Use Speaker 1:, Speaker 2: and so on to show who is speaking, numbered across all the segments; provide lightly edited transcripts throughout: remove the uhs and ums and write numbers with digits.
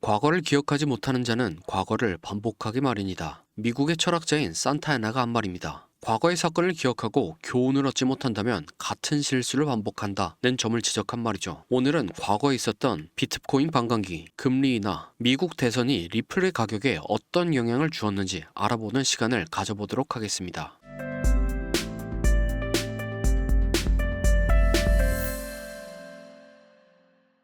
Speaker 1: 과거를 기억하지 못하는 자는 과거를 반복하기 마련이다. 미국의 철학자인 산타야나가 한 말입니다. 과거의 사건을 기억하고 교훈을 얻지 못한다면 같은 실수를 반복한다는 점을 지적한 말이죠. 오늘은 과거에 있었던 비트코인 반감기, 금리 인하, 미국 대선이 리플의 가격에 어떤 영향을 주었는지 알아보는 시간을 가져보도록 하겠습니다.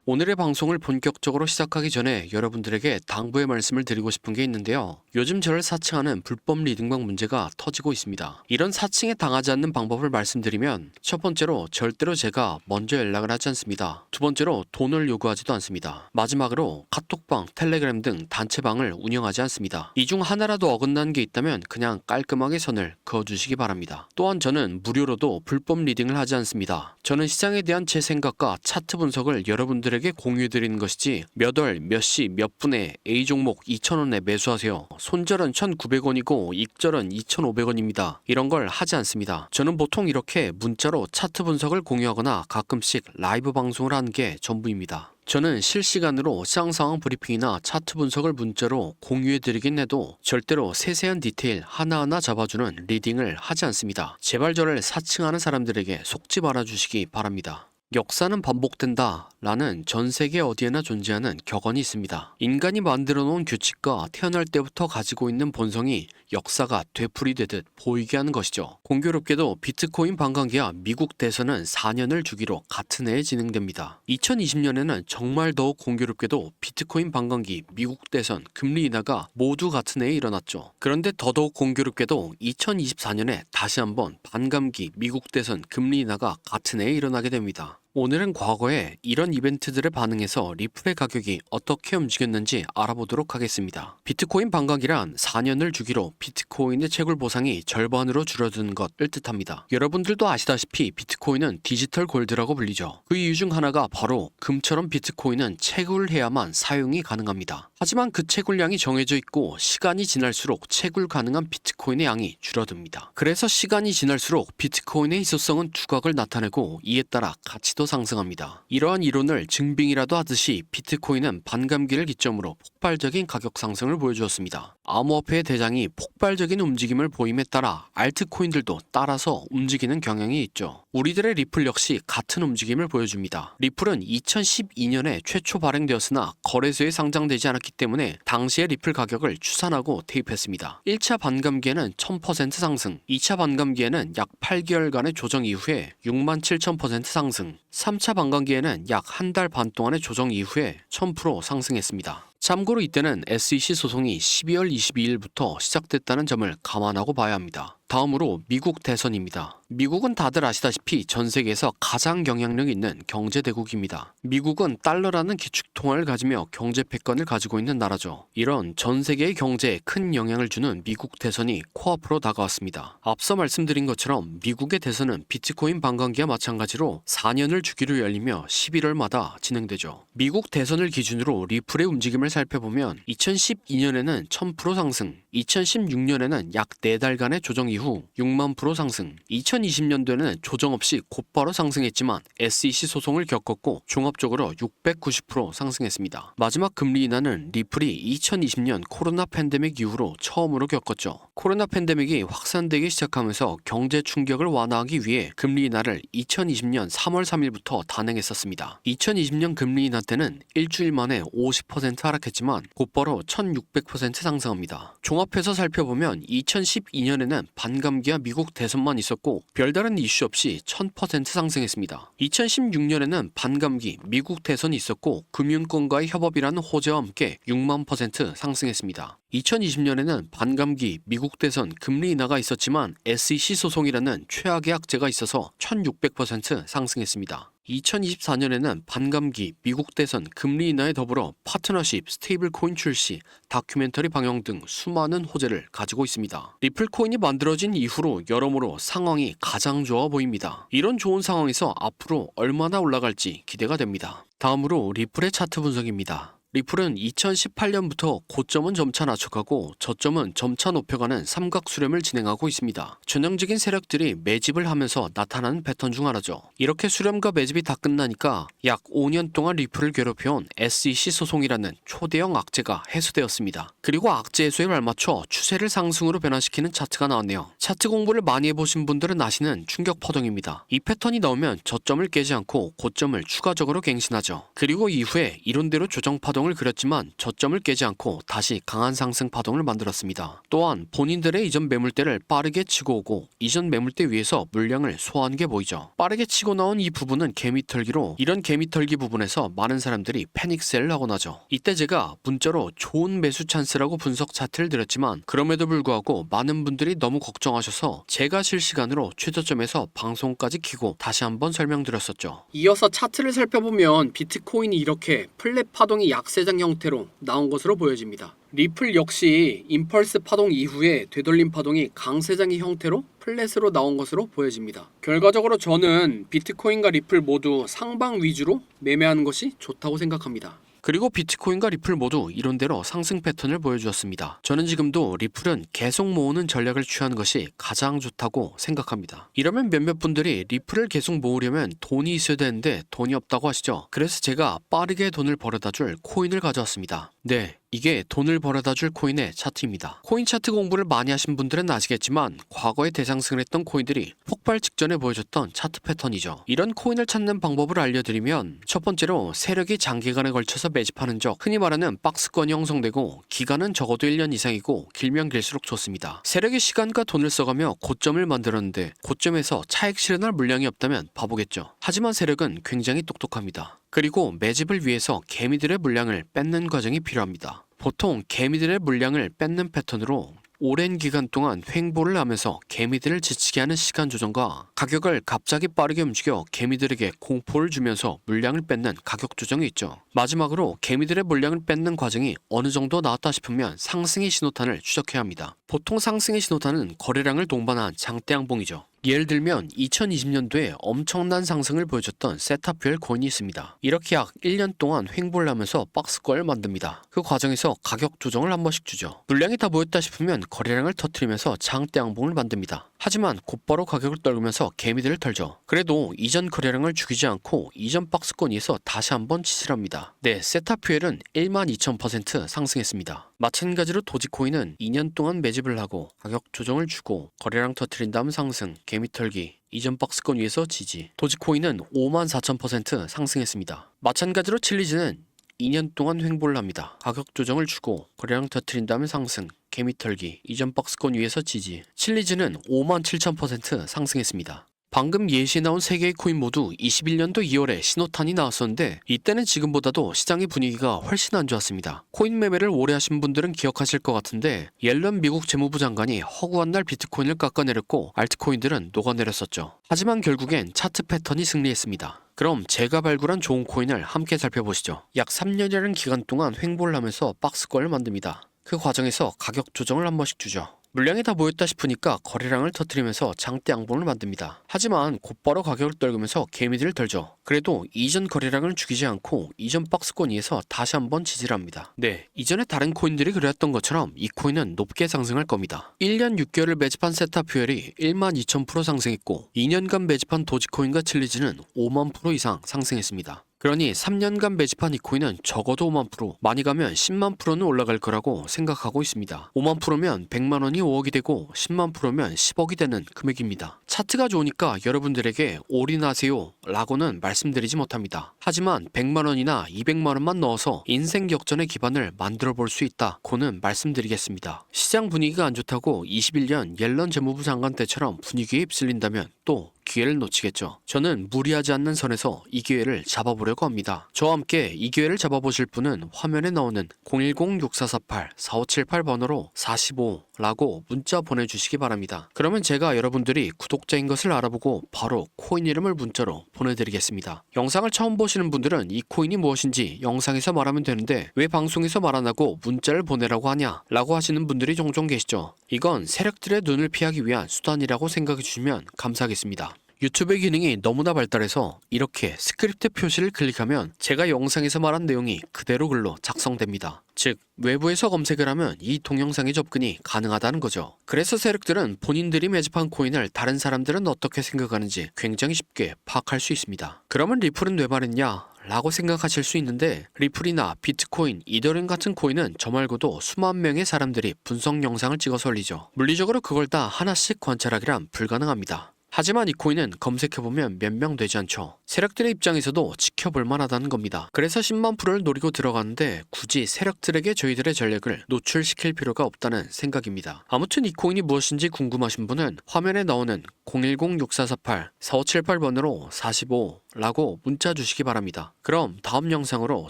Speaker 1: 오늘의 방송을 본격적으로 시작하기 전에 여러분들에게 당부의 말씀을 드리고 싶은 게 있는데요. 요즘 저를 사칭하는 불법 리딩방 문제가 터지고 있습니다. 이런 사칭에 당하지 않는 방법을 말씀드리면, 첫 번째로 절대로 제가 먼저 연락을 하지 않습니다. 두 번째로 돈을 요구하지도 않습니다. 마지막으로 카톡방, 텔레그램 등 단체방을 운영하지 않습니다. 이 중 하나라도 어긋난 게 있다면 그냥 깔끔하게 선을 그어주시기 바랍니다. 또한 저는 무료로도 불법 리딩을 하지 않습니다. 저는 시장에 대한 제 생각과 차트 분석을 여러분들에게 공유해드리는 것이지 몇 월, 몇 시, 몇 분에 A종목 2,000원에 매수하세요. 손절은 1,900원이고 익절은 2,500원입니다. 이런 걸 하지 않습니다. 저는 보통 이렇게 문자로 차트 분석을 공유하거나 가끔씩 라이브 방송을 하는 게 전부입니다. 저는 실시간으로 시장 상황 브리핑이나 차트 분석을 문자로 공유해드리긴 해도 절대로 세세한 디테일 하나하나 잡아주는 리딩을 하지 않습니다. 제발 저를 사칭하는 사람들에게 속지 말아주시기 바랍니다. 역사는 반복된다 라는 전 세계 어디에나 존재하는 격언이 있습니다. 인간이 만들어 놓은 규칙과 태어날 때부터 가지고 있는 본성이 역사가 되풀이되듯 보이게 하는 것이죠. 공교롭게도 비트코인 반감기와 미국 대선은 4년을 주기로 같은 해에 진행됩니다. 2020년에는 정말 더욱 공교롭게도 비트코인 반감기, 미국 대선, 금리 인하가 모두 같은 해에 일어났죠. 그런데 더더욱 공교롭게도 2024년에 다시 한번 반감기, 미국 대선, 금리 인하가 같은 해에 일어나게 됩니다. 오늘은 과거에 이런 이벤트들에 반응해서 리플의 가격이 어떻게 움직였는지 알아보도록 하겠습니다. 비트코인 반감기란 4년을 주기로 비트코인의 채굴 보상이 절반으로 줄어드는 것을 뜻합니다. 여러분들도 아시다시피 비트코인은 디지털 골드라고 불리죠. 그 이유 중 하나가 바로 금처럼 비트코인은 채굴해야만 사용이 가능합니다. 하지만 그 채굴량이 정해져 있고 시간이 지날수록 채굴 가능한 비트코인의 양이 줄어듭니다. 그래서 시간이 지날수록 비트코인의 희소성은 두각을 나타내고 이에 따라 가치도 상승합니다. 이러한 이론을 증빙이라도 하듯이 비트코인은 반감기를 기점으로 폭발적인 가격 상승을 보여주었습니다. 암호화폐의 대장이 폭발적인 움직임을 보임에 따라 알트코인들도 따라서 움직이는 경향이 있죠. 우리들의 리플 역시 같은 움직임을 보여줍니다. 리플은 2012년에 최초 발행되었으나 거래소에 상장되지 않았기 때문에 당시의 리플 가격을 추산하고 대입했습니다. 1차 반감기에는 1000% 상승, 2차 반감기에는 약 8개월간의 조정 이후에 67,000% 상승, 3차 반감기에는 약 한 달 반 동안의 조정 이후에 1000% 상승했습니다. 참고로 이때는 SEC 소송이 12월 22일부터 시작됐다는 점을 감안하고 봐야 합니다. 다음으로 미국 대선입니다. 미국은 다들 아시다시피 전 세계에서 가장 영향력 있는 경제대국입니다. 미국은 달러라는 기축통화를 가지며 경제 패권을 가지고 있는 나라죠. 이런 전 세계의 경제에 큰 영향을 주는 미국 대선이 코앞으로 다가왔습니다. 앞서 말씀드린 것처럼 미국의 대선은 비트코인 반감기와 마찬가지로 4년을 주기로 열리며 11월마다 진행되죠. 미국 대선을 기준으로 리플의 움직임을 살펴보면 2012년에는 1000% 상승, 2016년에는 약 4달간의 조정 이후 6만 % 상승, 2020년도에는 조정 없이 곧바로 상승했지만 SEC 소송을 겪었고 종합적으로 690% 상승했습니다. 마지막 금리 인하는 리플이 2020년 코로나 팬데믹 이후로 처음으로 겪었죠. 코로나 팬데믹이 확산되기 시작하면서 경제 충격을 완화하기 위해 금리 인하를 2020년 3월 3일부터 단행했었습니다. 2020년 금리 인하 때는 일주일 만에 50% 하락했지만 곧바로 1600% 상승합니다. 종합해서 살펴보면 2012년에는 반감기와 미국 대선만 있었고 별다른 이슈 없이 1000% 상승했습니다. 2016년에는 반감기, 미국 대선이 있었고 금융권과의 협업이라는 호재와 함께 6만 % 상승했습니다. 2020년에는 반감기, 미국 대선, 금리 인하가 있었지만 SEC 소송이라는 최악의 악재가 있어서 1600% 상승했습니다. 2024년에는 반감기, 미국 대선, 금리 인하에 더불어 파트너십, 스테이블 코인 출시, 다큐멘터리 방영 등 수많은 호재를 가지고 있습니다. 리플 코인이 만들어진 이후로 여러모로 상황이 가장 좋아 보입니다. 이런 좋은 상황에서 앞으로 얼마나 올라갈지 기대가 됩니다. 다음으로 리플의 차트 분석입니다. 리플은 2018년부터 고점은 점차 낮춰가고 저점은 점차 높여가는 삼각 수렴을 진행하고 있습니다. 전형적인 세력들이 매집을 하면서 나타나는 패턴 중 하나죠. 이렇게 수렴과 매집이 다 끝나니까 약 5년 동안 리플을 괴롭혀온 SEC 소송이라는 초대형 악재가 해소되었습니다. 그리고 악재 해소에 발맞춰 추세를 상승으로 변화시키는 차트가 나왔네요. 차트 공부를 많이 해보신 분들은 아시는 충격 파동입니다. 이 패턴이 나오면 저점을 깨지 않고 고점을 추가적으로 갱신하죠. 그리고 이후에 이론대로 조정 파동을 그렸지만 저점을 깨지 않고 다시 강한 상승 파동을 만들었습니다. 또한 본인들의 이전 매물대를 빠르게 치고 오고 이전 매물대 위에서 물량을 소화한 게 보이죠. 빠르게 치고 나온 이 부분은 개미털기로 이런 개미털기 부분에서 많은 사람들이 패닉셀을 하곤 하죠. 이때 제가 문자로 좋은 매수 찬스라고 분석 차트를 드렸지만 그럼에도 불구하고 많은 분들이 너무 걱정하셔서 제가 실시간으로 최저점에서 방송까지 켜고 다시 한번 설명드렸었죠. 이어서 차트를 살펴보면 비트코인이 이렇게 플랫 파동이 약세장 형태로 나온 것으로 보여집니다. 리플 역시 임펄스 파동 이후에 되돌림 파동이 강세장의 형태로 플랫으로 나온 것으로 보여집니다. 결과적으로 저는 비트코인과 리플 모두 상방 위주로 매매하는 것이 좋다고 생각합니다. 그리고 비트코인과 리플 모두 이론대로 상승 패턴을 보여주었습니다. 저는 지금도 리플은 계속 모으는 전략을 취하는 것이 가장 좋다고 생각합니다. 이러면 몇몇 분들이 리플을 계속 모으려면 돈이 있어야 되는데 돈이 없다고 하시죠. 그래서 제가 빠르게 돈을 벌어다 줄 코인을 가져왔습니다. 네, 이게 돈을 벌어다 줄 코인의 차트입니다. 코인 차트 공부를 많이 하신 분들은 아시겠지만 과거에 대상승을 했던 코인들이 폭발 직전에 보여줬던 차트 패턴이죠. 이런 코인을 찾는 방법을 알려드리면 첫 번째로 세력이 장기간에 걸쳐서 매집하는 적, 흔히 말하는 박스권이 형성되고 기간은 적어도 1년 이상이고 길면 길수록 좋습니다. 세력이 시간과 돈을 써가며 고점을 만들었는데 고점에서 차익 실현할 물량이 없다면 바보겠죠. 하지만 세력은 굉장히 똑똑합니다. 그리고 매집을 위해서 개미들의 물량을 뺏는 과정이 필요합니다. 보통 개미들의 물량을 뺏는 패턴으로 오랜 기간 동안 횡보를 하면서 개미들을 지치게 하는 시간 조정과 가격을 갑자기 빠르게 움직여 개미들에게 공포를 주면서 물량을 뺏는 가격 조정이 있죠. 마지막으로 개미들의 물량을 뺏는 과정이 어느 정도 나왔다 싶으면 상승의 신호탄을 추적해야 합니다. 보통 상승의 신호탄은 거래량을 동반한 장대 양봉이죠. 예를 들면 2020년도에 엄청난 상승을 보여줬던 세타퓨엘 코인이 있습니다. 이렇게 약 1년 동안 횡보를 하면서 박스권을 만듭니다. 그 과정에서 가격 조정을 한 번씩 주죠. 물량이 다 모였다 싶으면 거래량을 터뜨리면서 장대 양봉을 만듭니다. 하지만 곧바로 가격을 떨구면서 개미들을 털죠. 그래도 이전 거래량을 죽이지 않고 이전 박스권 위에서 다시 한번 지지합니다. 네, 세타퓨엘은 12,000% 상승했습니다. 마찬가지로 도지코인은 2년 동안 매집을 하고 가격 조정을 주고 거래량 터뜨린 다음 상승, 개미 털기, 이전 박스권 위에서 지지. 도지코인은 54,000% 상승했습니다. 마찬가지로 칠리즈는 2년 동안 횡보를 합니다. 가격 조정을 주고 거래량 터뜨린 다음에 상승, 개미 털기, 이전 박스권 위에서 지지. 칠리즈는 57,000% 상승했습니다. 방금 예시에 나온 3개의 코인 모두 21년도 2월에 신호탄이 나왔었는데 이때는 지금보다도 시장의 분위기가 훨씬 안 좋았습니다. 코인 매매를 오래 하신 분들은 기억하실 것 같은데 옐런 미국 재무부 장관이 허구한 날 비트코인을 깎아내렸고 알트코인들은 녹아내렸었죠. 하지만 결국엔 차트 패턴이 승리했습니다. 그럼 제가 발굴한 좋은 코인을 함께 살펴보시죠. 약 3년이라는 기간 동안 횡보를 하면서 박스권을 만듭니다. 그 과정에서 가격 조정을 한 번씩 주죠. 물량이 다 모였다 싶으니까 거래량을 터뜨리면서 장대 양봉을 만듭니다. 하지만 곧바로 가격을 떨구면서 개미들을 털죠. 그래도 이전 거래량을 죽이지 않고 이전 박스권 위에서 다시 한번 지지를 합니다. 네, 이전에 다른 코인들이 그랬던 것처럼 이 코인은 높게 상승할 겁니다. 1년 6개월을 매집한 세타퓨엘이 12,000% 상승했고 2년간 매집한 도지코인과 칠리즈는 50,000% 이상 상승했습니다. 그러니 3년간 매집한 이 코인은 적어도 50,000%, 많이 가면 100,000%는 올라갈 거라고 생각하고 있습니다. 50,000%면 100만 원이 5억이 되고 100,000%면 10억이 되는 금액입니다. 차트가 좋으니까 여러분들에게 올인하세요 라고는 말씀드리지 못합니다. 하지만 100만 원이나 200만 원만 넣어서 인생 역전의 기반을 만들어 볼 수 있다고는 말씀드리겠습니다. 시장 분위기가 안 좋다고 21년 옐런 재무부 장관 때처럼 분위기에 휩쓸린다면 또 기회를 놓치겠죠. 저는 무리하지 않는 선에서 이 기회를 잡아보려고 합니다. 저와 함께 이 기회를 잡아보실 분은 화면에 나오는 010-6448-4578번호로 45라고 문자 보내주시기 바랍니다. 그러면 제가 여러분들이 구독자인 것을 알아보고 바로 코인 이름을 문자로 보내드리겠습니다. 영상을 처음 보시는 분들은 이 코인이 무엇인지 영상에서 말하면 되는데 왜 방송에서 말 안 하고 문자를 보내라고 하냐 라고 하시는 분들이 종종 계시죠. 이건 세력들의 눈을 피하기 위한 수단이라고 생각해 주시면 감사하겠습니다. 유튜브의 기능이 너무나 발달해서 이렇게 스크립트 표시를 클릭하면 제가 영상에서 말한 내용이 그대로 글로 작성됩니다. 즉, 외부에서 검색을 하면 이 동영상의 접근이 가능하다는 거죠. 그래서 세력들은 본인들이 매집한 코인을 다른 사람들은 어떻게 생각하는지 굉장히 쉽게 파악할 수 있습니다. 그러면 리플은 왜 말했냐? 라고 생각하실 수 있는데, 리플이나 비트코인, 이더리움 같은 코인은 저 말고도 수만 명의 사람들이 분석 영상을 찍어서 올리죠. 물리적으로 그걸 다 하나씩 관찰하기란 불가능합니다. 하지만 이 코인은 검색해보면 몇 명 되지 않죠. 세력들의 입장에서도 지켜볼 만하다는 겁니다. 그래서 10만 프로를 노리고 들어가는데 굳이 세력들에게 저희들의 전략을 노출시킬 필요가 없다는 생각입니다. 아무튼 이 코인이 무엇인지 궁금하신 분은 화면에 나오는 010-6448-4578번으로 45라고 문자 주시기 바랍니다. 그럼 다음 영상으로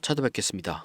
Speaker 1: 찾아뵙겠습니다.